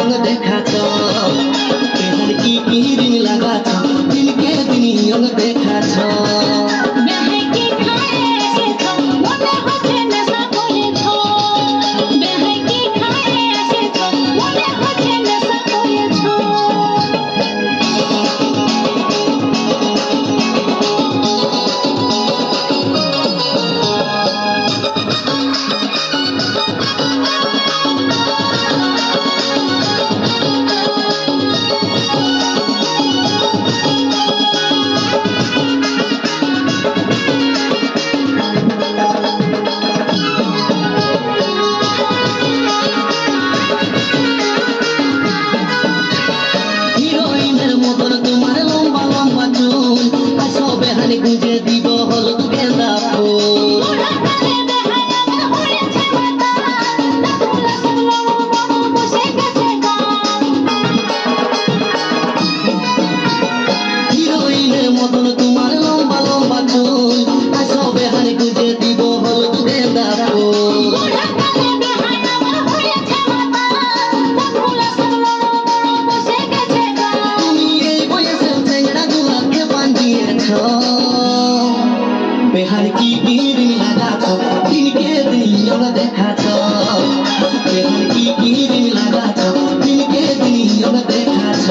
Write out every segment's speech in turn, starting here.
রং দেখাছ এখানে কি রিং লাগাছ দিনকে দিন রং দেখাছ গুঁজে দিব হলুদ গেঁদা ফুল হিরোইনের মতন তোমার লম্বা লম্বা চুল সবে হানি গুঁজে দিব হলুদ গেঁদা ফুল তুমি এই বয়সে চ্যাংড়া গুলাকে বান্ধিয়েছ বেহার কি রিং লাগাছ দিনকে দিন রং দেখাছ বেহার কি রিং লাগাছ দিনকে দিন রং দেখাছ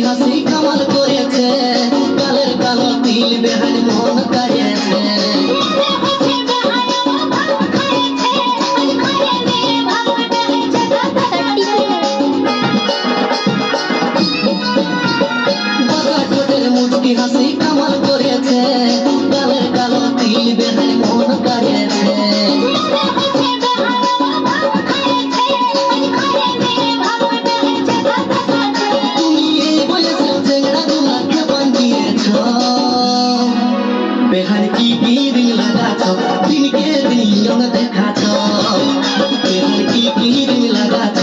হাসি কামাল করেছে কালের কালো তিল বেহার মন কাড়েছে মুচকি হাসি কামাল করেছে কালের কালো তিল বেহার মন কাড়েছে বেহার কি রিং লাগাছ দিনকে দিন রং দেখাছ বেহার কি রিং লাগাছ